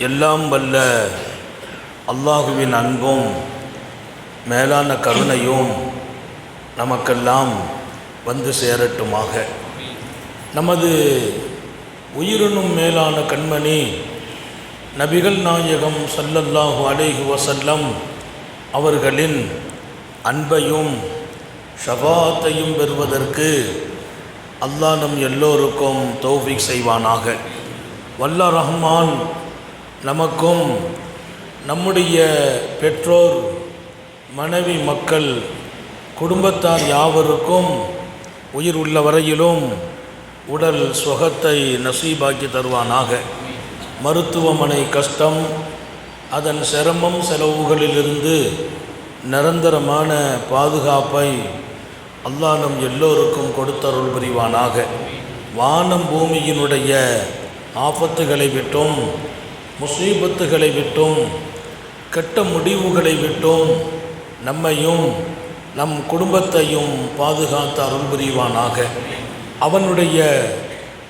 எல்லாம் வல்ல அல்லாஹுவின் அன்பும் மேலான கருணையும் நமக்கெல்லாம் வந்து சேரட்டுமாக. நமது உயிரினும் மேலான கண்மணி நபிகள் நாயகம் ஸல்லல்லாஹு அலைஹி வஸல்லம் அவர்களின் அன்பையும் ஷஃபாஅத்தையும் பெறுவதற்கு அல்லாஹ் நம் எல்லோருக்கும் தௌஃபீக் செய்வானாக. வல்ல ரஹ்மான் நமக்கும் நம்முடைய பெற்றோர், மனைவி, மக்கள், குடும்பத்தார் யாவருக்கும் உயிர் உள்ள வரையிலும் உடல் சுகத்தை நசீபாக்கி தருவானாக. மருத்துவமனை கஷ்டம், அதன் சிரமம் செலவுகளிலிருந்து நிரந்தரமான பாதுகாப்பை அல்லாஹ் நம் எல்லோருக்கும் கொடுத்தருள் புரிவானாக. வானம் பூமியினுடைய ஆபத்துகளை விட்டும், முசீபத்துகளை விட்டும், கெட்ட முடிவுகளை விட்டும் நம்மையும் நம் குடும்பத்தையும் பாதுகாத்து அருள் புரிவானாக. அவனுடைய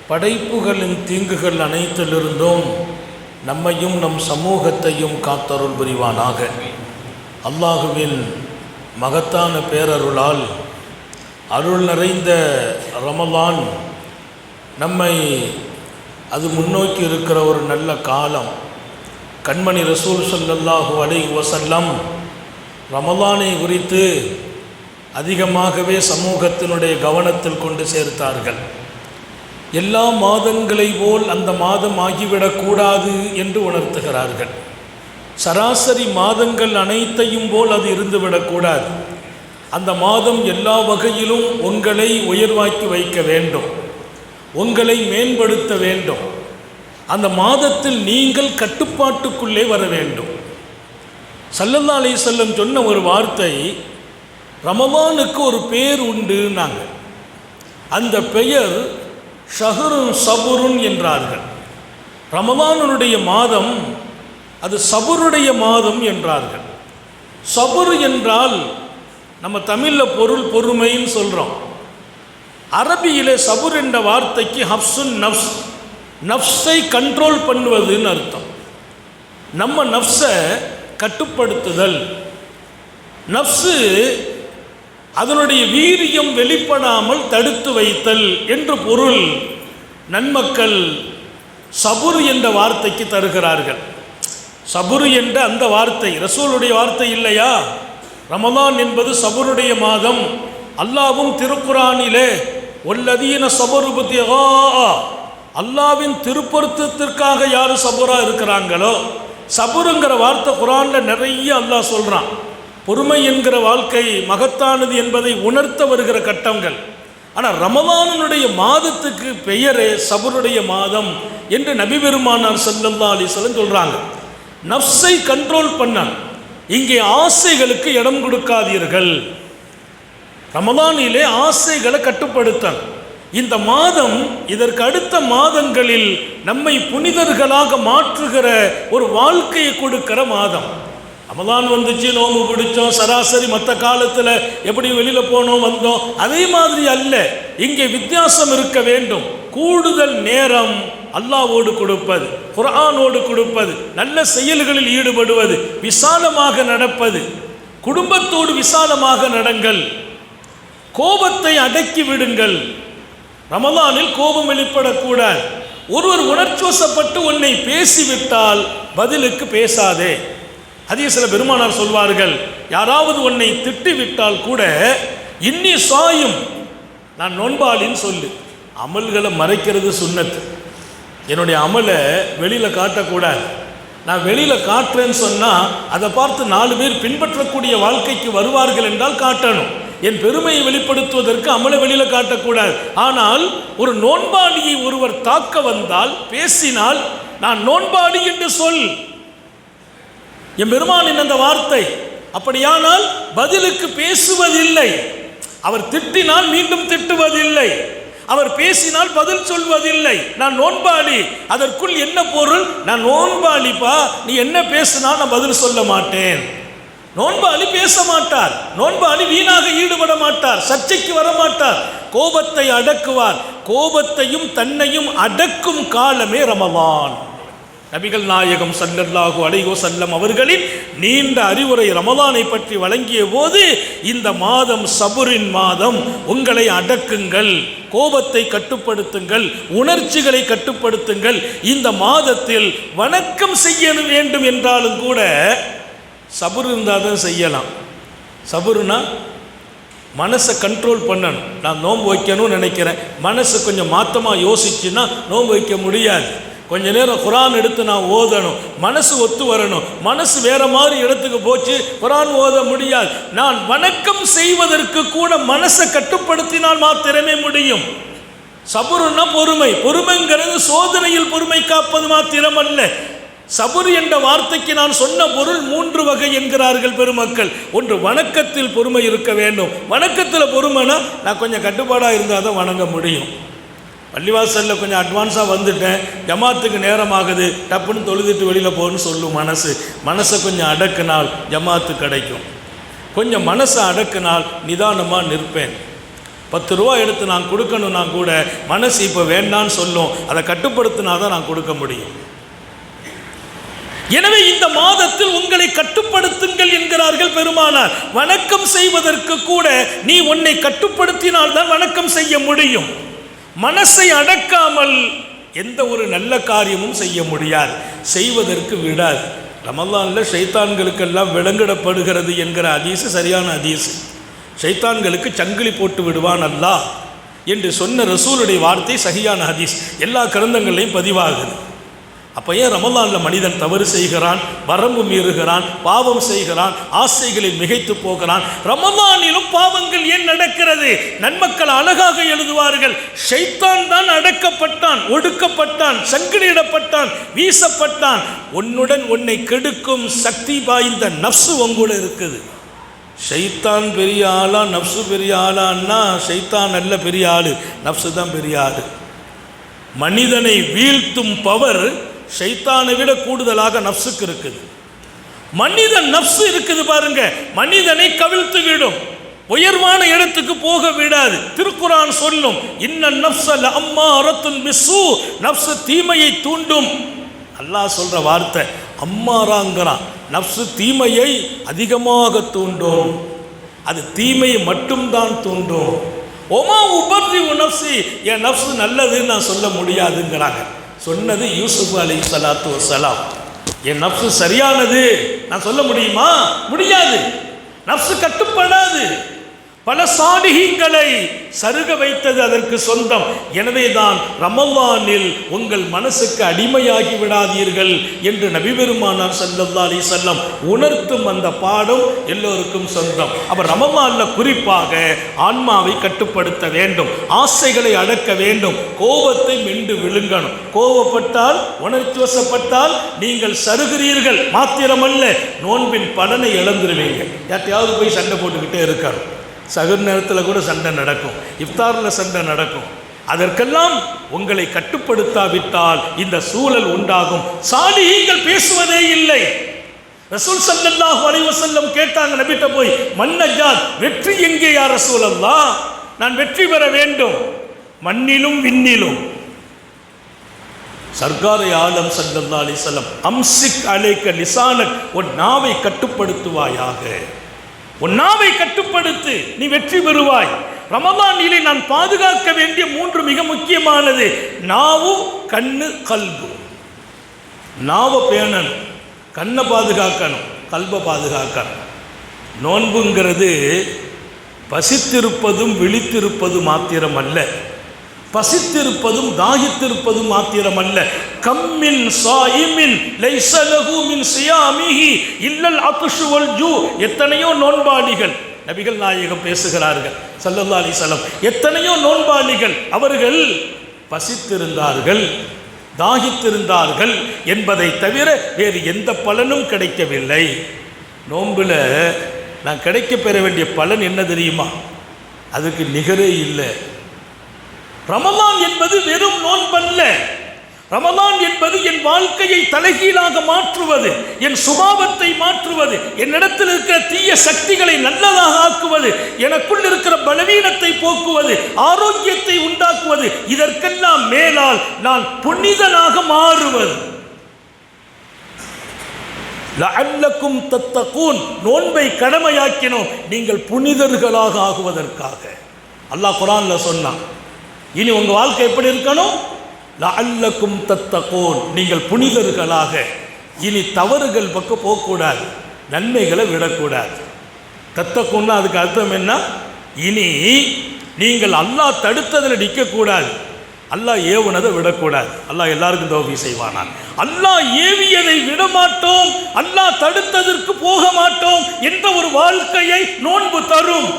படைப்புகளின் தீங்குகள் அனைத்திலிருந்தும் நம்மையும் நம் சமூகத்தையும் காத்தருள் புரிவானாக. அல்லாஹுவின் மகத்தான பேரருளால் அருள் நிறைந்த ரமலான் நம்மை அது முன்னோக்கி இருக்கிற ஒரு நல்ல காலம். கண்மணி ரசூல் ஸல்லல்லாஹு அலைஹி வஸல்லம் ரமலானை குறித்து அதிகமாகவே சமூகத்தினுடைய கவனத்தில் கொண்டு சேர்த்தார்கள். எல்லா மாதங்களை போல் அந்த மாதம் ஆகிவிடக்கூடாது என்று உணர்த்துகிறார்கள். சராசரி மாதங்கள் அனைத்தையும் போல் அது இருந்துவிடக்கூடாது. அந்த மாதம் எல்லா வகையிலும் உங்களை உயர்வாக்கி வைக்க வேண்டும், உங்களை மேம்படுத்த வேண்டும். அந்த மாதத்தில் நீங்கள் கட்டுப்பாட்டுக்குள்ளே வர வேண்டும். ஸல்லல்லாஹு அலைஹி வஸல்லம் சொன்ன ஒரு வார்த்தை, ரமலானுக்கு ஒரு பேர் உண்டுன்னாங்க. அந்த பெயர் ஷஹ்ருன் சபுருன் என்றார்கள். ரமலானுடைய மாதம் அது சபுருடைய மாதம் என்றார்கள். சபுர் என்றால் நம்ம தமிழில் பொறுமைன்னு சொல்கிறோம். அரபியிலே சபுர் என்ற வார்த்தைக்கு ஹப்சுன் நஃப்ஸ், நஃப்ஸை கண்ட்ரோல் பண்ணுவதுன்னு அர்த்தம். நம்ம நஃப்ஸை கட்டுப்படுத்துதல், நஃப்ஸு அதனுடைய வீரியம் வெளிப்படாமல் தடுத்து வைத்தல் என்று பொருள் நன்மக்கள் சபுர் என்ற வார்த்தைக்கு தருகிறார்கள். சபுர் என்ற அந்த வார்த்தை ரசூலுடைய வார்த்தை இல்லையா? ரமலான் என்பது சபுருடைய மாதம். அல்லாஹ்வும் திருக்குரானிலே வல்லதீன சபரு பித்திகா, அல்லாஹ்வின் திருப்பொருத்தத்திற்காக யார் சபுரா இருக்கிறாங்களோ, சபுருங்கிற வார்த்தை குரானில் நிறைய அல்லாஹ் சொல்கிறான். பொறுமை என்கிற வாழ்க்கை மகத்தானது என்பதை உணர்த்த வருகிற கட்டங்கள். ஆனால் ரமலானுடைய மாதத்துக்கு பெயரே சபருடைய மாதம் என்று நபி பெருமானார் ஸல்லல்லாஹு அலைஹி வஸல்லம் சொல்கிறாங்க. நஃப்ஸை கண்ட்ரோல் பண்ண, இங்கே ஆசைகளுக்கு இடம் கொடுக்காதீர்கள். ரமலானிலே ஆசைகளை கட்டுப்படுத்த, இந்த மாதம் இதற்கு அடுத்த மாதங்களில் நம்மை புனிதர்களாக மாற்றுகிற ஒரு வாழ்க்கையை கொடுக்கிற மாதம். ரமலான் வந்துச்சு, நோம்பு பிடிச்சோம், சராசரி மற்ற காலத்தில் எப்படி வெளியில் போனோம் வந்தோம், அதே மாதிரி அல்ல. இங்கே வித்தியாசம் இருக்க வேண்டும். கூடுதல் நேரம் அல்லாஹ்வோடு கொடுப்பது, குர்ஆனோடு கொடுப்பது, நல்ல செயல்களில் ஈடுபடுவது, விசாலமாக நடப்பது, குடும்பத்தோடு விசாலமாக நடங்கள், கோபத்தை அடக்கி விடுங்கள். ரமலானில் கோபம் வெளிப்படக்கூடாது. ஒருவர் உணர்ச்சிவசப்பட்டு உன்னை பேசிவிட்டால் பதிலுக்கு பேசாதே. ஹதீஸ்ல பெருமானார் சொல்வார்கள், யாராவது உன்னை திட்டிவிட்டால் கூட இன்னி சாயும், நான் நோன்பாளின்னு சொல்லு. அமல்களை மறைக்கிறது சுன்னத்து. என்னுடைய அமலை வெளியில் காட்டக்கூடாது. நான் வெளியில் காட்டுறேன்னு சொன்னால் அதை பார்த்து 4 பேர் பின்பற்றக்கூடிய வாழ்க்கைக்கு வருவார்கள் என்றால் காட்டணும். என் பெருமையை வெளிப்படுத்துவதற்கு அமலை வெளியில் காட்டக்கூடாது. ஆனால் ஒரு நோன்பாளியை ஒருவர் தாக்க வந்தால், பேசினால், நான் நோன்பாளி என்று சொல். என் பெருமானின் அந்த வார்த்தை. அப்படியானால் பதிலுக்கு பேசுவதில்லை. அவர் திட்டினால் மீண்டும் திட்டுவதில்லை, அவர் பேசினால் பதில் சொல்வதில்லை. நான் நோன்பாளி, அதற்குள் என்ன பொருள்? நான் நோன்பாளிப்பா, நீ என்ன பேசினா நான் பதில் சொல்ல மாட்டேன். நோன்பாளி பேச மாட்டார், நோன்பாளி வீணாக ஈடுபட மாட்டார், சர்ச்சைக்கு வர மாட்டார், கோபத்தை அடக்குவார். கோபத்தையும் தன்னையும் அடக்கும் காலமே ரமலான். நபிகள் நாயகம் ஸல்லல்லாஹு அலைஹி வஸல்லம் அவர்களின் நீண்ட அறிவுரை ரமலானை பற்றி வழங்கிய போது, இந்த மாதம் சபுரின் மாதம், உங்களை அடக்குங்கள், கோபத்தை கட்டுப்படுத்துங்கள், உணர்ச்சிகளை கட்டுப்படுத்துங்கள். இந்த மாதத்தில் வணக்கம் செய்ய வேண்டும் என்றாலும் கூட சபுர் இருந்தால் தான் செய்யலாம். சபுர்னா மனசை கண்ட்ரோல் பண்ணணும். நான் நோன்பு வைக்கணும்னு நினைக்கிறேன், மனசு கொஞ்சம் மாற்றமாக யோசிச்சுன்னா நோன்பு வைக்க முடியாது. கொஞ்ச நேரம் குரான் எடுத்து நான் ஓதணும், மனசு ஒத்து வரணும். மனசு வேற மாதிரி இடத்துக்கு போச்சு, குரான் ஓத முடியாது. நான் வணக்கம் செய்வதற்கு கூட மனசை கட்டுப்படுத்தினால் மாத்திரமே முடியும். சபுருன்னா பொறுமை. பொறுமைங்கிறது சோதனையில் பொறுமை காப்பது மாத்திரம் அல்ல. சபுர் என்ற வார்த்தைக்கு நான் சொன்ன பொருள் 3 வகை என்கிறார்கள் பெருமக்கள். ஒன்று, வணக்கத்தில் பொறுமை இருக்க வேண்டும். வணக்கத்தில் பொறுமைனா நான் கொஞ்சம் கட்டுப்பாடாக இருந்தால் தான் வணங்க முடியும். பள்ளிவாசலில் கொஞ்சம் அட்வான்ஸாக வந்துட்டேன், ஜமாத்துக்கு நேரமாகுது, டப்புன்னு தொழுதுட்டு வெளியில் போகணும்னு சொல்லும் மனசு. மனசை கொஞ்சம் அடக்குனால் ஜமாத்து கிடைக்கும். கொஞ்சம் மனசை அடக்குனால் நிதானமாக நிற்பேன். 10 ரூபா எடுத்து நான் கொடுக்கணும்னா கூட மனசு இப்போ வேண்டான்னு சொல்லும். அதை கட்டுப்படுத்தினா தான் நான் கொடுக்க முடியும். எனவே இந்த மாதத்தில் உங்களை கட்டுப்படுத்துங்கள் என்கிறார்கள் பெருமானார். வணக்கம் செய்வதற்கு கூட நீ உன்னை கட்டுப்படுத்தினால் தான் வணக்கம் செய்ய முடியும். மனசை அடக்காமல் எந்த ஒரு நல்ல காரியமும் செய்ய முடியாது, செய்வதற்கு விடாது. ரமலானில் ஷைத்தான்களுக்கெல்லாம் விலங்கிடப்படுகிறது என்கிற ஹதீஸ் சரியான ஹதீஸ். ஷைத்தான்களுக்கு சங்கிலி போட்டு விடுவான் அல்லாஹ் என்று சொன்ன ரசூலுடைய வார்த்தை சஹியான ஹதீஸ், எல்லா கிரந்தங்களையும் பதிவாகுது. அப்போ ஏன் ரமலானில் மனிதன் தவறு செய்கிறான், வரம்பு மீறுகிறான், பாவம் செய்கிறான், ஆசைகளில் மிகைத்து போகிறான்? ரமலானிலும் பாவங்கள் ஏன் நடக்கிறது? நன்மக்கள் அழகாக எழுதுவார்கள், ஷைத்தான் தான் அடக்கப்பட்டான், ஒடுக்கப்பட்டான், சங்கிலியிடப்பட்டான், வீசப்பட்டான். உன்னுடன் உன்னை கெடுக்கும் சக்தி வாய்ந்த நஃப்சு உங்கூட இருக்குது. ஷைத்தான் பெரிய ஆளா நஃப்சு பெரிய ஆளான்னா ஷைத்தான் அல்ல பெரிய ஆளு, நஃப்சு தான் பெரிய ஆளு. மனிதனை வீழ்த்தும் பவர் ஷைத்தானை விட கூடுதலாக நஃப்சுக்கு இருக்குது. மனிதன் நஃப்சு இருக்குது பாருங்க, மனிதனை கவிழ்த்து விடும், உயர்வான இடத்துக்கு போக விடாது. திருக்குரான் சொல்லும், இன்ன நஃப்ஸ லஅம்மாரத்துன் பிஸ்ஸூ, நஃப்சு தீமையை தூண்டும். அல்லாஹ் சொல்ற வார்த்தை அம்மாராங்கிறான். நஃப்சு தீமையை அதிகமாக தூண்டும், அது தீமையை மட்டும்தான் தூண்டும். ஒமா உபர்ரி நஃப்ஸி, என் நஃப்சு நல்லதுன்னு நான் சொல்ல முடியாதுங்கிறாங்க. சொன்னது யூசுப் அலைஹிஸ்ஸலாத்து வஸ்ஸலாம். என் நஃப்சு சரியானது நான் சொல்ல முடியுமா? முடியாது. நஃப்சு கட்டுப்படாது. பல சாலிஹீன்களை சருக வைத்தது அதற்கு சொந்தம். எனவே தான் ரமலானில் உங்கள் மனசுக்கு அடிமையாகி விடாதீர்கள் என்று நபி பெருமானார் ஸல்லல்லாஹு அலைஹி வஸல்லம் உணர்த்தும் அந்த பாடம் எல்லோருக்கும் சொந்தம். அப்ப ரமலானில் குறிப்பாக ஆன்மாவை கட்டுப்படுத்த வேண்டும், ஆசைகளை அடக்க வேண்டும், கோபத்தை மென்று விழுங்கணும். கோபப்பட்டால், உணர்ச்சி வசப்பட்டால் நீங்கள் சருகிறீர்கள் மாத்திரமல்ல, நோன்பின் பலனை இழந்துருவீங்க. யார்ட்டையாவது போய் சண்டை போட்டுக்கிட்டே இருக்கணும். சகர் நேரத்தில் கூட சண்டை நடக்கும், இஃப்தாரில் சண்டை நடக்கும். அதற்கெல்லாம் உங்களை கட்டுப்படுத்தாவிட்டால் இந்த சூழல் உண்டாகும். சாலிஹீன்கள் பேசுவதே இல்லை. ரசூல் ஸல்லல்லாஹு அலைஹி வஸல்லம் கேட்டாங்க நபிட்ட போய், மன்னஜாத், வெற்றி எங்கே யா ரசூலல்லாஹ்? நான் வெற்றி பெற வேண்டும் மண்ணிலும் விண்ணிலும். சர்க்காரை ஆலம் ஸல்லல்லாஹு அலைஹி வஸல்லம், அம்சிக் அலைக லிசானக், உன் நாவை கட்டுப்படுத்துவாயாக, உன் நாவை கட்டுப்படுத்து, நீ வெற்றி பெறுவாய். ரமலானிலே நான் பாதுகாக்க வேண்டிய 3 மிக முக்கியமானது, நாவு, கண்ணு, கல்பு. நாவை பேணணும், கண்ணை பாதுகாக்கணும், கல்பை பாதுகாக்கணும். நோன்புங்கிறது பசித்திருப்பதும் விழித்திருப்பதும் மாத்திரம் அல்ல, பசித்திருப்பதும் தாகித்திருப்பதும் மாத்திரமல்ல. கம்மின் சாயிமின் லைஸ லஹு மின் சியாமிஹி இல்லல் அத்ஷு வல் ஜூ. எத்தனையோ நோன்பாளிகள், நபிகள் நாயகம் பேசுகிறார்கள் ஸல்லல்லாஹு அலைஹி வஸல்லம், எத்தனையோ நோன்பாளிகள் அவர்கள் பசித்திருந்தார்கள், தாகித்திருந்தார்கள் என்பதை தவிர வேறு எந்த பலனும் கிடைக்கவில்லை. நோம்பில் நான் கிடைக்க பெற வேண்டிய பலன் என்ன தெரியுமா? அதுக்கு நிகரே இல்லை. ரமலான் என்பது வெறும் நோன்பல்ல. ரமலான் என்பது என் வாழ்க்கையை தலைகீழாக மாற்றுவது, என் சுபாவத்தை மாற்றுவது, என்னிடத்தில் இருக்கிற தீய சக்திகளை நல்லதாக ஆக்குவது, எனக்குள் இருக்கிற பலவீனத்தை போக்குவது, ஆரோக்கியத்தை உண்டாக்குவது, இதற்கெல்லாம் மேலால் நான் புனிதனாக மாறுவது. லஅல்லக்கும் தத்தகூன், நோன்பை கடமையாக்கினோம் நீங்கள் புனிதர்களாக ஆகுவதற்காக. அல்லாஹ் குர்ஆன்ல சொன்னான். இனி உங்க வாழ்க்கை எப்படி இருக்கணும்? லஅல்லக்கும் தத்தகூன், நீங்கள் புனிதர்களாக. இனி தவறுகள் பக்கம் போகக்கூடாது, நன்மைகளை விடக்கூடாது. தத்தகூன்னா அதுக்கு அர்த்தம் என்ன? இனி நீங்கள் அல்லாஹ் தடுத்ததில் நிற்கக்கூடாது, அல்லாஹ் ஏவுனதை விடக்கூடாது. அல்லாஹ் எல்லாருக்கும் தௌஃபீக் செய்வானான். அல்லாஹ் ஏவியதை விடமாட்டோம், அல்லாஹ் தடுத்ததற்கு போக மாட்டோம் என்ற ஒரு வாழ்க்கையை நோன்பு தரும்.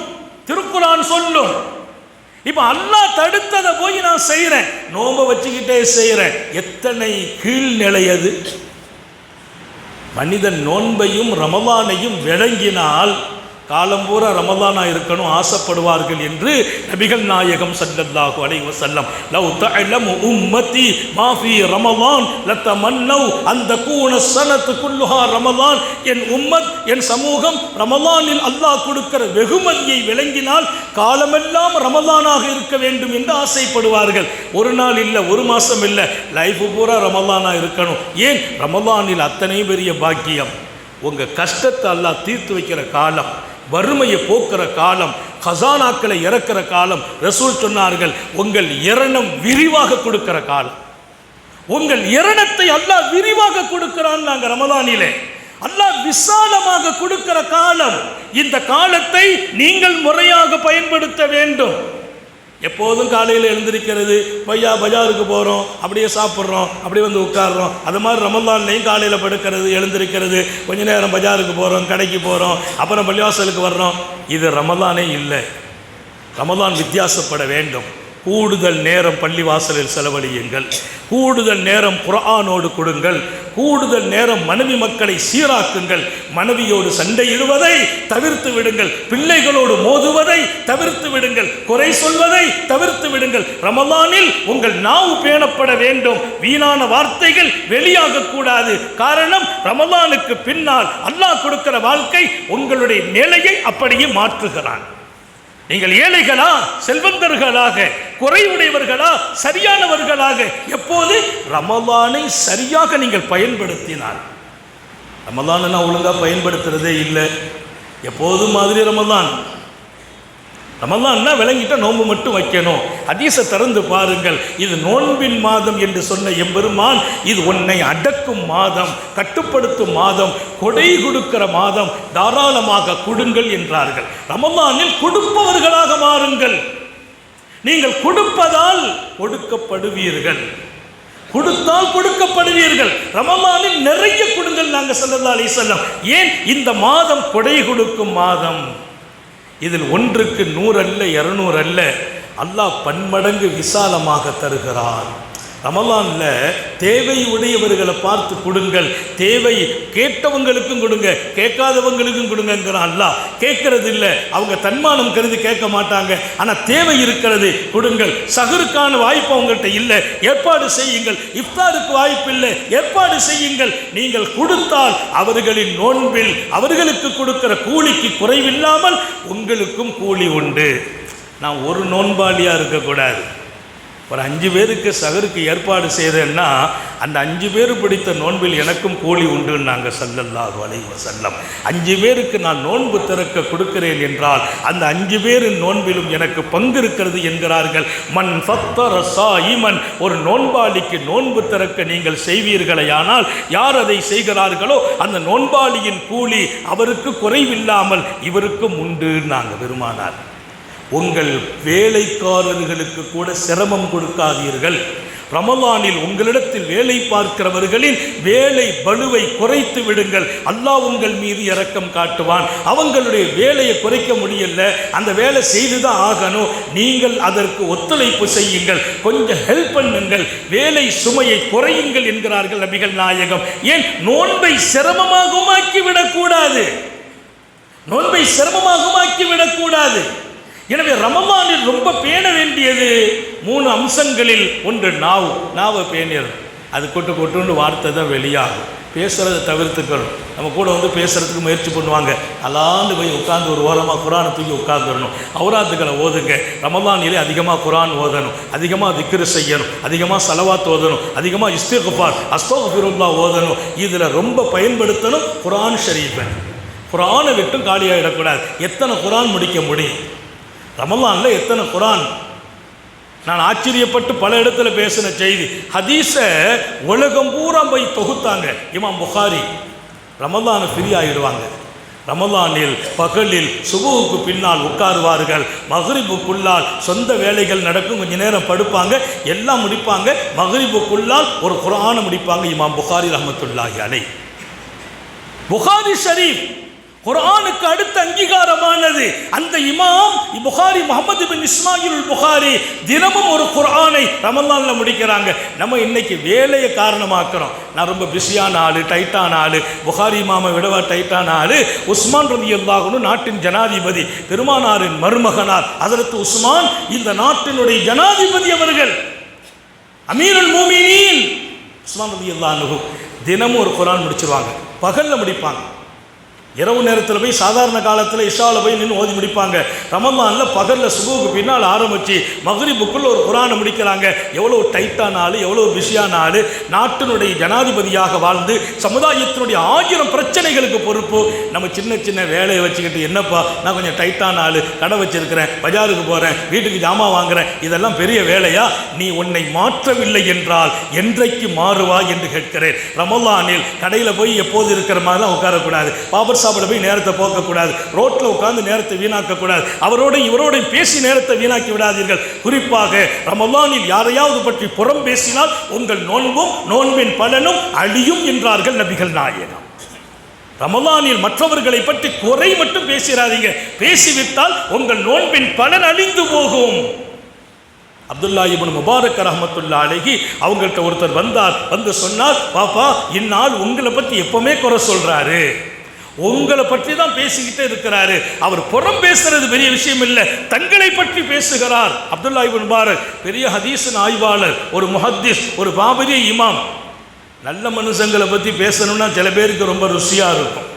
திருக்குர்ஆன் சொல்லும். இப்ப அல்லாஹ் தடுத்ததை போய் நான் செய்யறேன், நோன்பை வச்சுக்கிட்டே செய்யறேன். எத்தனை கீழ்நிலை அது! மனிதன் நோன்பையும் ரமலானையும் விளங்கினால் காலம் பூரா ரமலானா இருக்கணும் ஆசைப்படுவார்கள் என்று நபிகள் நாயகம் ஸல்லல்லாஹு அலைஹி வஸல்லம் லவ் தஅலமு உம்மத்தி மா ஃபீ ரமலான் லதமன்னவ் அன் தகூன ஸனத்து குல்லுஹா ரமலான். என் உம்மத், என் சமூகம் ரமலானில் அல்லாஹ் கொடுக்கிற வெகுமதியை விளங்கினால் காலமெல்லாம் ரமலானாக இருக்க வேண்டும் என்று ஆசைப்படுவார்கள். ஒரு நாள் இல்லை, ஒரு மாதம் இல்லை, லைஃப் பூரா ரமலானா இருக்கணும். ஏன்? ரமலானில் அத்தனை பெரிய பாக்கியம். உங்கள் கஷ்டத்தை அல்லாஹ் தீர்த்து வைக்கிற காலம், வறுமையை போக்குற காலம், ஹசானாக்களை இறக்கிற காலம். ரசூல் சொன்னார்கள், உங்கள் இரணம் விரிவாக கொடுக்கிற காலம். உங்கள் இரணத்தை அல்லாஹ் விரிவாக கொடுக்கிறான். நாங்கள் ரமலானிலே அல்லாஹ் விசாலமாக கொடுக்கிற காலம். இந்த காலத்தை நீங்கள் முறையாக பயன்படுத்த வேண்டும். எப்போதும் காலையில் எழுந்திருக்கிறது, பஜாருக்கு போகிறோம், அப்படியே சாப்பிட்றோம், அப்படியே வந்து உட்காடுறோம். அது மாதிரி ரமலான்லையும் காலையில் படுக்கிறது, எழுந்திருக்கிறது, கொஞ்ச நேரம் பஜாருக்கு போகிறோம், கடைக்கு போகிறோம், அப்புறம் பள்ளிவாசலுக்கு வர்றோம். இது ரமலானே இல்லை. ரமலான் வித்தியாசப்பட வேண்டும். கூடுதல் நேரம் பள்ளிவாசலில் செலவழியுங்கள், கூடுதல் நேரம் குர்ஆனோடு கொடுங்கள், கூடுதல் நேரம் மனைவி மக்களை சீராக்குங்கள். மனைவியோடு சண்டையிடுவதை தவிர்த்து விடுங்கள், பிள்ளைகளோடு மோதுவதை தவிர்த்து விடுங்கள், குறை சொல்வதை தவிர்த்து விடுங்கள். ரமலானில் உங்கள் நாவு பேணப்பட வேண்டும், வீணான வார்த்தைகள் வெளியாக கூடாது. காரணம், ரமலானுக்கு பின்னால் அல்லாஹ் கொடுக்கிற வாழ்க்கை உங்களுடைய நிலையை அப்படியே மாற்றுகிறான். நீங்கள் ஏழைகளா, செல்வந்தர்களாக, குறைவுடையவர்களா, சரியானவர்களாக, எப்போது ரமலானை சரியாக நீங்கள் பயன்படுத்தினால். ரமலானை நான் ஒழுங்காக பயன்படுத்துறதே இல்லை. எப்போதும் மாதிரி ரமலான்னா விளங்கிட்ட நோன்பு மட்டும் வைக்கணும். ஹதீஸை திறந்து பாருங்கள். இது நோன்பின் மாதம் என்று சொன்ன எம்பெருமான், இது உன்னை அடக்கும் மாதம், கட்டுப்படுத்தும் மாதம், கொடை கொடுக்கிற மாதம், தாராளமாக கொடுங்கள் என்றார்கள். ரமலானில் கொடுப்பவர்களாக மாறுங்கள். நீங்கள் கொடுப்பதால் கொடுக்கப்படுவீர்கள், கொடுத்தால் கொடுக்கப்படுவீர்கள். ரமலானில் நிறைய கொடுங்கள் நாங்கள் ஸல்லல்லாஹு அலைஹி வஸல்லம். ஏன்? இந்த மாதம் கொடை கொடுக்கும் மாதம். இதில் 1க்கு 100 அல்ல, 200 அல்ல, அல்லாஹ் பன்மடங்கு விசாலமாக தருகிறான். ரமலான்ல தேவை உடையவர்களை பார்த்து கொடுங்கள். தேவை கேட்டவங்களுக்கும் கொடுங்க, கேட்காதவங்களுக்கும் கொடுங்கிறான் அல்லாஹ். கேட்கறது இல்லை, அவங்க தன்மானம் கருதி கேட்க மாட்டாங்க. ஆனால் தேவை இருக்கிறது, கொடுங்கள். சஹருக்கான வாய்ப்பு அவங்கள்ட்ட இல்லை, ஏற்பாடு செய்யுங்கள். இஃப்தாருக்கு வாய்ப்பு இல்லை, ஏற்பாடு செய்யுங்கள். நீங்கள் கொடுத்தால் அவர்களின் நோன்பில் அவர்களுக்கு கொடுக்கிற கூலிக்கு குறைவில்லாமல் உங்களுக்கும் கூலி உண்டு. நான் ஒரு நோன்பாளியாக இருக்கக்கூடாது. ஒரு 5 பேருக்கு சஹருக்கு ஏற்பாடு செய்தேன்னா அந்த 5 பேர் பிடித்த நோன்பில் எனக்கும் கூலி உண்டுன்னு நாங்கள் ஸல்லல்லாஹு அலைஹி வஸல்லம். 5 பேருக்கு நான் நோன்பு திறக்க கொடுக்கிறேன் என்றால் அந்த 5 பேரின் நோன்பிலும் எனக்கு பங்கு இருக்கிறது என்கிறார்கள். மன் ஃபத்தர ஸாயிமன், ஒரு நோன்பாளிக்கு நோன்பு திறக்க நீங்கள் செய்வீர்களேயானால், யார் அதை செய்கிறார்களோ அந்த நோன்பாளியின் கூலி அவருக்கு குறைவில்லாமல் இவருக்கும் உண்டு நாங்கள் பெருமானார். உங்கள் வேலைக்காரர்களுக்கு கூட சிரமம் கொடுக்காதீர்கள். ரமலானில் உங்களிடத்தில் வேலை பார்க்கிறவர்களின் வேலை பளுவை குறைத்து விடுங்கள். அல்லாஹ் உங்கள் மீது இரக்கம் காட்டுவான். அவங்களுடைய வேலையை குறைக்க முடியல, அந்த வேலை செய்துதான் ஆகணும், நீங்கள் அதற்கு ஒத்துழைப்பு செய்யுங்கள், கொஞ்சம் ஹெல்ப் பண்ணுங்கள், வேலை சுமையை குறையுங்கள் என்கிறார்கள் நபிகள் நாயகம். ஏன்? நோன்பை சிரமமாகவும் ஆக்கிவிடக்கூடாது, நோன்பை சிரமமாகவும் ஆக்கிவிடக்கூடாது. எனவே ரமலானில் ரொம்ப பேண வேண்டியது 3 அம்சங்களில் ஒன்று நாவு. நாவை பேணியர், அது கொட்டு கொட்டுன்னு வார்த்தை தான் வெளியாகும். பேசுகிறத தவிர்த்துக்கணும். நம்ம கூட வந்து பேசுகிறதுக்கு முயற்சி பண்ணுவாங்க, அலாண்டு போய் உட்காந்து ஒரு ஓரமாக குரானை தூக்கி உட்காந்துடணும். அவுராத்துக்களை ஓதுங்க. ரமலானிலே அதிகமாக குரான் ஓதணும், அதிகமாக திக்ரு செய்யணும், அதிகமாக சலவாத் ஓதணும், அதிகமாக இஸ்திக்ஃபார் அஸ்தக்ஃபிருல்லாஹ் ஓதணும். இதில் ரொம்ப பயன்படுத்தணும் குரான் ஷரீஃபை. குரானை விட்டும் காலியாகிடக்கூடாது. எத்தனை குரான் முடிக்க முடியும் ரமலானில்? எத்தனை குரான்? நான் ஆச்சரியப்பட்டு பல இடத்துல பேசின செய்தி, ஹதீஸை உலகம் பூரா போய் தொகுத்தாங்க. இமாம் புகாரி ரமலானை ஃப்ரீ ஆகிடுவாங்க. ரமலானில் பகலில் சுபுவுக்கு பின்னால் உட்காருவார்கள், மக்ரிபுக்குள்ளால் சொந்த வேலைகள் நடக்கும், கொஞ்சம் நேரம் படுப்பாங்க, எல்லாம் முடிப்பாங்க. மக்ரிபுக்குள்ளால் ஒரு குர்ஆனை முடிப்பாங்க. இமாம் புகாரி ரஹ்மத்துல்லாஹி அலைஹ். புகாரி ஷரீஃப் குர்ஆனுக்கு அடுத்த அங்கீகாரமானது. அந்த இமாம் புகாரி முஹம்மது பின் இஸ்மாயில் புகாரி தினமும் ஒரு குர்ஆனை ரமலானில் முடிக்கிறாங்க. நம்ம இன்னைக்கு வேலையை காரணமாக்குறோம். நான் ரொம்ப பிஸியான ஆள், டைட்டான ஆள், புகாரி இமாமை விடவா டைட்டான ஆள். உஸ்மான் ரலியல்லாஹு அன்ஹு நாட்டின் ஜனாதிபதி, பெருமானாரின் மருமகனார் ஹஜ்ரத் உஸ்மான் இந்த நாட்டினுடைய ஜனாதிபதி அவர்கள், அமீருல் மூமினீன் உஸ்மான் ரலியல்லாஹு அன்ஹு தினமும் ஒரு குர்ஆன் முடிச்சிருவாங்க. பகலில் முடிப்பாங்க. இரவு நேரத்தில் போய் சாதாரண காலத்தில் இஷாவில் போய் நின்று ஓதி முடிப்பாங்க. ரமலானில் பகலில் சுபுவுக்கு பின்னால் ஆரம்பித்து மக்ரிபுக்குள்ள ஒரு குர்ஆனை முடிக்கிறாங்க. எவ்வளோ டைட்டான ஆள், எவ்வளோ பிஸியான ஆள், நாட்டினுடைய ஜனாதிபதியாக வாழ்ந்து சமுதாயத்தினுடைய 1000 பிரச்சனைகளுக்கு பொறுப்பு. நம்ம சின்ன சின்ன வேலையை வச்சுக்கிட்டு, என்னப்பா நான் கொஞ்சம் டைட்டான ஆள், கடை வச்சிருக்கிறேன், பஜாருக்கு போகிறேன், வீட்டுக்கு ஜாமான் வாங்குறேன், இதெல்லாம் பெரிய வேலையா? நீ உன்னை மாற்றவில்லை என்றால் என்றைக்கு மாறுவாய் என்று கேட்கிறேன். ரமலானில் கடையில் போய் எப்போது இருக்கிற மாதிரிலாம் உட்காரக்கூடாது. பாபர் சாப்பிட போய் நேரத்தை போக்கக்கூடாது. ரோட்டில் உட்கார்ந்து நேரத்தை வீணாக்கக்கூடாது. அவரோட இவரோட பேசி நேரத்தை வீணாக்கி விடாதீர்கள். குறிப்பாக ரமலானில் யாரையாவது பற்றி புறம் பேசினால் உங்கள் நோன்பும் நோன்பின் பலனும் அழியும் என்றார்கள் நபிகள் நாயகம். ரமலானில் மற்றவர்களை பற்றி குறை மட்டும் பேசிடாதீங்க. பேசிவிட்டால் உங்கள் நோன்பின் பலன் அழிந்து போகும். அப்துல்லா இப்னு முபாரக் ரஹ்மத்துல்லாஹி அலைஹி அவங்கள்ட்ட ஒருத்தர் வந்தார். வந்து சொன்னார், பாப்பா இந்நாள் உங்களை பற்றி எப்பவுமே குறை சொல்றாரு, உங்களை பற்றி தான் பேசிக்கிட்டே இருக்கிறாரு. அவர் புறம் பேசுறது பெரிய விஷயம் இல்லை, தங்களை பற்றி பேசுகிறார். அப்துல்லா இப்னு முபாரக் பெரிய ஹதீஸின் ஆய்வாளர், ஒரு முஹத்திஸ், ஒரு பாபரிய இமாம். நல்ல மனுஷங்களை பற்றி பேசணும்னா சில பேருக்கு ரொம்ப ருசியாக இருக்கும்.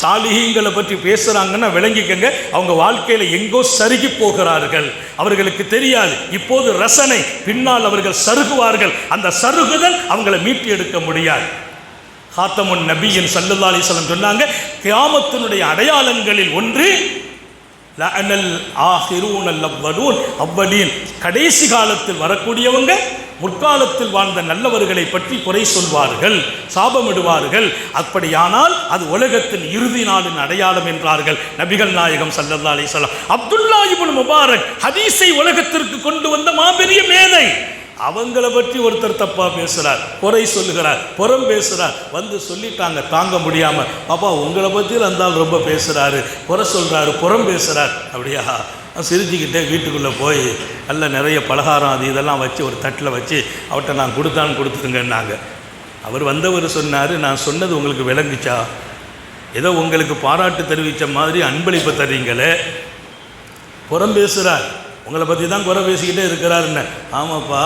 சாலிஹீங்களை பற்றி பேசுகிறாங்கன்னா விளங்கிக்கங்க, அவங்க வாழ்க்கையில் எங்கோ சருகி போகிறார்கள். அவர்களுக்கு தெரியாது இப்போது ரசனை, பின்னால் அவர்கள் சருகுவார்கள். அந்த சருகுதல் அவங்களை மீட்டி எடுக்க முடியாது. ஹாத்தமுன் நபியின் ஸல்லல்லாஹு அலைஹி வஸல்லம் சொன்னாங்க, கியாமத்தினுடைய அடையாளங்களில் ஒன்று லஅனல் ஆஹிரூனல் அவ்வலூன், அவ்வலீன் கடைசி காலத்தில் வரக்கூடியவங்க முற்காலத்தில் வாழ்ந்த நல்லவர்களை பற்றி குறை சொல்வார்கள், சாபமிடுவார்கள். அப்படியானால் அது உலகத்தின் இறுதி நாளின் அடையாளம் என்றார்கள் நபிகள் நாயகம் ஸல்லல்லாஹு அலைஹி வஸல்லம். அப்துல்லா இப்னு முபாரக் ஹதீஸை உலகத்திற்கு கொண்டு வந்த மாபெரிய மேதை. அவங்கள பற்றி ஒருத்தர் தப்பா பேசுறார், குறை சொல்லுகிறார், புறம் பேசுறார். வந்து சொல்லிட்டாங்க தாங்க முடியாம, பாப்பா உங்களை பற்றி இருந்தால் ரொம்ப பேசுறாரு, குறை சொல்றாரு, புறம் பேசுறார். அப்படியா? சிரிச்சுக்கிட்டே வீட்டுக்குள்ளே போய் நல்ல நிறைய பலகாரம் அது இதெல்லாம் வச்சு ஒரு தட்டில் வச்சு அவர்கிட்ட நான் கொடுத்துருங்கன்னாங்க. அவர் வந்தவர் சொன்னார், நான் சொன்னது உங்களுக்கு விளங்குச்சா? ஏதோ உங்களுக்கு பாராட்டு தெரிவித்த மாதிரி அன்பளிப்பை தர்றீங்களே, புறம் பேசுகிறார், உங்களை பற்றி தான் குறை பேசிக்கிட்டே இருக்கிறாருன்னு. ஆமாப்பா,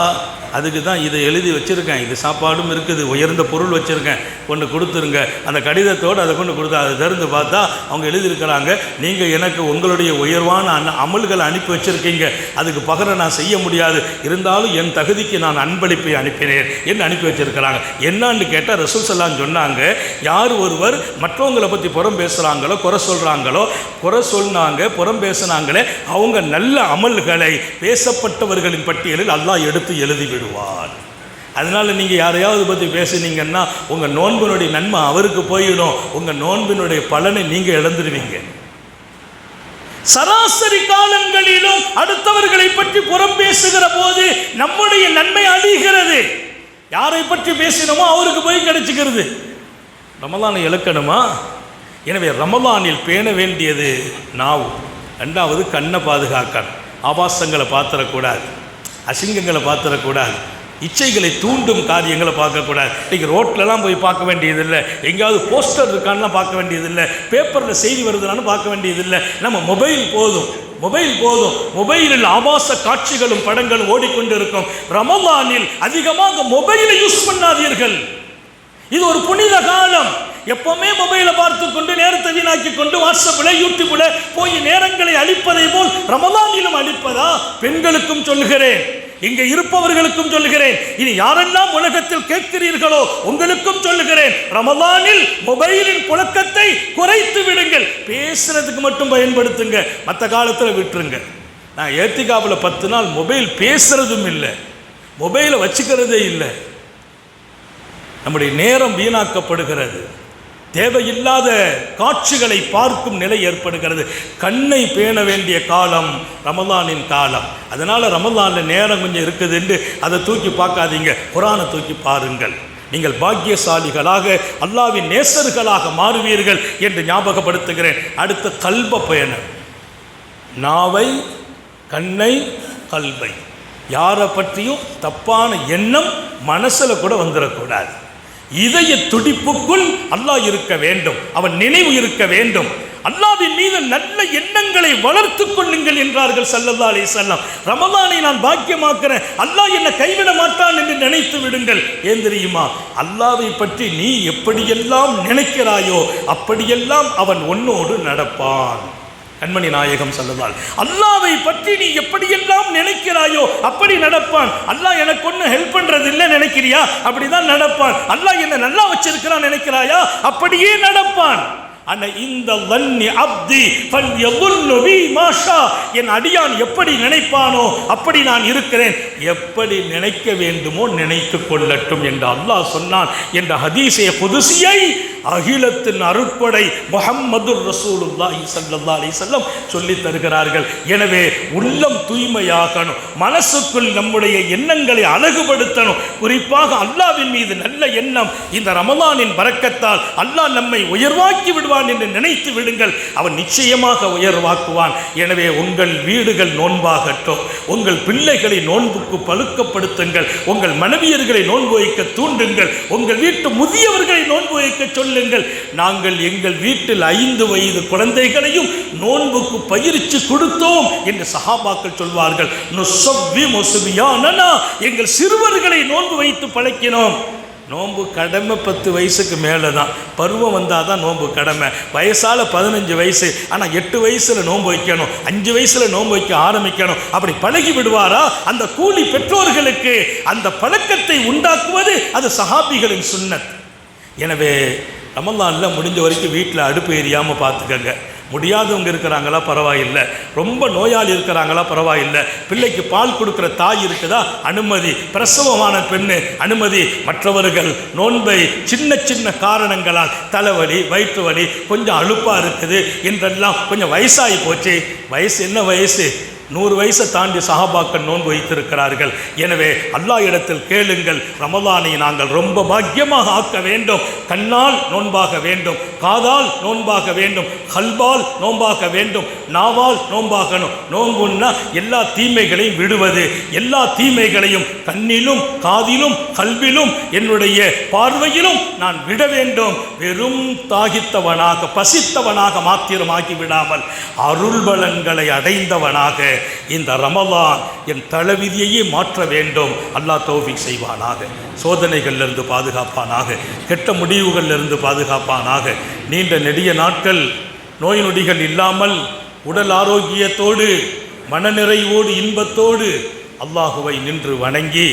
அதுக்கு தான் இதை எழுதி வச்சுருக்கேன், இது சாப்பாடும் இருக்குது, உயர்ந்த பொருள் வச்சுருக்கேன், கொண்டு கொடுத்துருங்க. அந்த கடிதத்தோடு அதை கொண்டு கொடுத்தா அதை திறந்து பார்த்தா அவங்க எழுதியிருக்கிறாங்க, நீங்கள் எனக்கு உங்களுடைய உயர்வான அமல்களை அனுப்பி வச்சுருக்கீங்க, அதுக்கு பகரம் நான் செய்ய முடியாது, இருந்தாலும் என் தகுதிக்கு நான் அன்பளிப்பை அனுப்பினேன் என்று அனுப்பி வச்சுருக்கிறாங்க. என்னான்னு கேட்டால் ரசூல் ஸல்லல்லாஹு சொன்னாங்க, யார் ஒருவர் மற்றவங்களை பற்றி புறம் பேசுகிறாங்களோ, குறை சொல்கிறாங்களோ, குறை சொன்னாங்க, புறம் பேசுனாங்களே, அவங்க நல்ல அமல்களை பேசப்பட்டவர்களின் பட்டியலில் அல்லாஹ் எடுத்து எழுதி விடுவார். அதனால் நீங்கள் யாரையாவது பற்றி பேசுனீங்கன்னா உங்கள் நோன்பினுடைய நன்மை அவருக்கு போயிடும், உங்கள் நோன்பினுடைய பலனை நீங்கள் இழந்துடுவீங்க. சராசரி காலங்களிலும் அடுத்தவர்களை பற்றி புறம் பேசுகிற போது நம்முடைய நன்மை அழிகிறது. யாரை பற்றி பேசினோமோ அவருக்கு போய் கிடைச்சிக்கிறது. ரமலானை இழக்கணுமா? எனவே ரமலானில் பேண வேண்டியது நாவு. ரெண்டாவது கண்ணை பாதுகாக்கணும். ஆபாசங்களை பார்த்துடக்கூடாது, அசிங்கங்களை பார்த்துடக்கூடாது, இச்சைகளை தூண்டும் காரியங்களை பார்க்கக்கூடாது. இன்றைக்கி ரோட்லலாம் போய் பார்க்க வேண்டியதில்லை, எங்கேயாவது போஸ்டர் இருக்கான்லாம் பார்க்க வேண்டியதில்லை, பேப்பரில் செய்தி வருதுனான்னு பார்க்க வேண்டியதில்லை. நம்ம மொபைல் போதும். மொபைலில் ஆபாச காட்சிகளும் படங்களும் ஓடிக்கொண்டு இருக்கும். ரமலானில் அதிகமாக மொபைலை யூஸ் பண்ணாதீர்கள். இது ஒரு புனித காலம். எப்பவுமே மொபைலை பார்த்து கொண்டு நேரத்தை வீணாக்கி கொண்டு வாட்ஸ்அப்பில் யூடியூப்ல போய் நேரங்களை அழிப்பதை போல் ரமலானிலும் அழிப்பதா? பெண்களுக்கும் சொல்லுகிறேன், இங்கே இருப்பவர்களுக்கும் சொல்லுகிறேன், இனி யாரெல்லாம் உலகத்தில் கேட்கிறீர்களோ உங்களுக்கும் சொல்லுகிறேன், ரமலானில் மொபைலின் புழக்கத்தை குறைத்து விடுங்கள். பேசுறதுக்கு மட்டும் பயன்படுத்துங்க, மற்ற காலத்தில் விட்டுருங்க. நான் ஏத்திகாவில் 10 நாள் மொபைல் பேசுறதும் இல்லை, மொபைலை வச்சுக்கிறதே இல்லை. நம்முடைய நேரம் வீணாக்கப்படுகிறது, தேவையில்லாத காட்சிகளை பார்க்கும் நிலை ஏற்படுகிறது. கண்ணை பேண வேண்டிய காலம் ரமலானின் காலம். அதனால் ரமலானில் நேரம் கொஞ்சம் இருக்குது என்று அதை தூக்கி பார்க்காதீங்க, குரானை தூக்கி பாருங்கள். நீங்கள் பாக்கியசாலிகளாக அல்லாஹ்வின் நேசர்களாக மாறுவீர்கள் என்று ஞாபகப்படுத்துகிறேன். அடுத்த கல்ப பயணம், நாவை, கண்ணை, கல்வை, யாரை பற்றியும் தப்பான எண்ணம் மனசில் கூட வந்துடக்கூடாது. இதய துடிப்புக்குள் அல்லாஹ் இருக்க வேண்டும், அவன் நினைவு இருக்க வேண்டும். அல்லாஹ்வின் மீது நல்ல எண்ணங்களை வளர்த்து கொள்ளுங்கள் என்றார்கள் ஸல்லல்லாஹு அலைஹி வஸல்லம். ரமலானை நான் பாக்கியமாக்குறேன், அல்லாஹ் என்னை கைவிட மாட்டான் என்று நினைத்து விடுங்கள். ஏன் தெரியுமா? அல்லாஹ்வை பற்றி நீ எப்படியெல்லாம் நினைக்கிறாயோ அப்படியெல்லாம் அவன் உன்னோடு நடப்பான். கண்மணி நாயகம் ஸல்லல்லாஹு அலைஹி வஸல்லம், அல்லாஹ்வை பற்றி நீ எப்படியெல்லாம் நினைக்கிறாயோ அப்படி நடப்பான். அல்லாஹ் எனக்கு ஒன்றும் ஹெல்ப் பண்றது இல்லை நினைக்கிறியா? அப்படிதான் நடப்பான். அல்லாஹ் என்ன நல்லா வச்சிருக்கிறான் நினைக்கிறாயா? அப்படியே நடப்பான். இந்த அப்தி என் அடியான் எப்படி நினைப்பானோ அப்படி நான் இருக்கிறேன், எப்படி நினைக்க வேண்டுமோ நினைத்து கொள்ளட்டும் என்று அல்லாஹ் சொன்னான் என்ற ஹதீஸே குதுசியை அகிலத்தின் அருட்படை முஹம்மதுர் ரசூலுல்லாஹி ஸல்லல்லாஹு அலைஹி வஸல்லம் சொல்லித் தருகிறார்கள். எனவே உள்ளம் தூய்மையாகணும், மனசுக்குள் நம்முடைய எண்ணங்களை அழகுபடுத்தணும். குறிப்பாக அல்லாஹ்வின் மீது நல்ல எண்ணம். இந்த ரமலானின் பரக்கத்தால் அல்லாஹ் நம்மை உயர்வாக்கி விடுவான் என்று நினைத்து விடுங்கள், அவன் நிச்சயமாக உயர்வாக்குவான். எனவே உங்கள் வீடுகள் நோன்பாகட்டும், உங்கள் பிள்ளைகளை நோன்புக்கு பழுக்கப்படுத்துங்கள், உங்கள் மனைவியர்களை நோன்பு வைக்க தூண்டுங்கள், உங்கள் வீட்டு முதியவர்களை நோன்பு வைக்க சொல்லுங்கள். நாங்கள் எங்கள் வீட்டில் 5 வயது குழந்தைகளையும் நோன்புக்கு பயிற்சி கொடுத்தோம் என்று சஹாபாக்கள் சொல்வார்கள். எங்கள் சிறுவர்களை நோன்பு வைத்து பழக்கினோம். நோன்பு கடமை 10 வயசுக்கு மேலே தான், பருவம் வந்தால் தான் நோன்பு கடமை. வயசால் 15 வயசு, ஆனால் 8 வயசில் நோன்பு வைக்கணும், 5 வயசில் நோன்பு வைக்க ஆரம்பிக்கணும். அப்படி பழகி விடுவாரா? அந்த கூலி பெற்றோர்களுக்கு அந்த பழக்கத்தை உண்டாக்குவது அது சஹாபிகளின் சுன்னத். எனவே ரமலானில் முடிஞ்ச வரைக்கும் வீட்டில் அடுப்பு எரியாமல் பார்த்துக்கங்க. முடியாதவங்க இருக்கிறாங்களா பரவாயில்லை, ரொம்ப நோயாளி இருக்கிறாங்களா பரவாயில்லை, பிள்ளைக்கு பால் கொடுக்குற தாய் இருக்குதா அனுமதி, பிரசவமான பெண்ணு அனுமதி. மற்றவர்கள் நோன்பை சின்ன சின்ன காரணங்களால் தலைவலி, வயிற்று வலி, கொஞ்சம் அலுப்பாக இருக்குது என்றெல்லாம், கொஞ்சம் வயசாகி போச்சு. வயசு என்ன வயசு? 100 வயசை தாண்டி சஹாபாக்கள் நோன்பு வைத்திருக்கிறார்கள். எனவே அல்லாஹ் இடத்தில் கேளுங்கள், ரமலானை நாங்கள் ரொம்ப பாக்கியமாக ஆக்க வேண்டும். கண்ணால் நோன்பாக வேண்டும், காதால் நோன்பாக வேண்டும், கல்பால் நோன்பாக வேண்டும், நாவால் நோன்பாகணும். நோன்புன்னா எல்லா தீமைகளையும் விடுவது, எல்லா தீமைகளையும் கண்ணிலும் காதிலும் கல்விலும் என்னுடைய பார்வையிலும் நான் விட வேண்டும். வெறும் தாகித்தவனாக பசித்தவனாக மாத்திரமாகி விடாமல் அருள்பலன்களை அடைந்தவனாக இந்த ரமலான் என் தலைவிதியையே மாற்ற வேண்டும். அல்லாஹ் தௌஃபீக் செய்வானாக, சோதனைகளிலிருந்து பாதுகாப்பானாக, கெட்ட முடிவுகளிலிருந்து பாதுகாப்பானாக. நீண்ட நெடிய நாட்கள் நோய் நொடிகள் இல்லாமல் உடல் ஆரோக்கியத்தோடு மனநிறைவோடு இன்பத்தோடு அல்லாஹுவை நின்று வணங்கி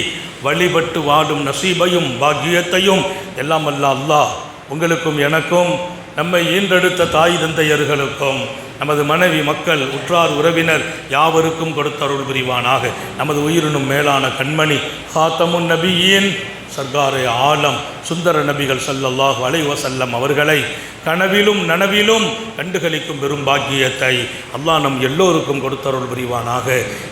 வழிபட்டு வாடும் நசீபையும் பாக்கியத்தையும் எல்லாம் அல்லாஹ் உங்களுக்கும் எனக்கும், நம்மை ஈன்றெடுத்த தாய் தந்தையர்களுக்கும், நமது மனைவி மக்கள் உற்றார் உறவினர் யாவருக்கும் கொடுத்தருள் புரிவானாக. நமது உயிரினும் மேலான கண்மணி ஹாத்தமுன் நபியின் சர்க்காரே ஆலம் சுந்தர நபிகள் ஸல்லல்லாஹு அலைஹி வஸல்லம் அவர்களை கனவிலும் நனவிலும் கண்டுகளிக்கும் பெரும் பாக்கியத்தை அல்லாஹ் நம் எல்லோருக்கும் கொடுத்தருள் புரிவானாக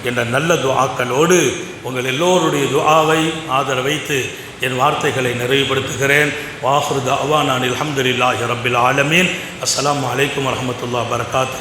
என்ற நல்ல துஆக்களோடு உங்கள் எல்லோருடைய துஆவை ஆதரவைத்து என் வார்த்தைகளை நிறைவுபடுத்துகிறேன். வாஹிரு தஅவானா அல்ஹம்துலில்லாஹி ரப்பில் ஆலமீன். அஸ்ஸலாமு அலைக்கும் வரஹ்மத்துல்லாஹி வபரகாத்துஹு.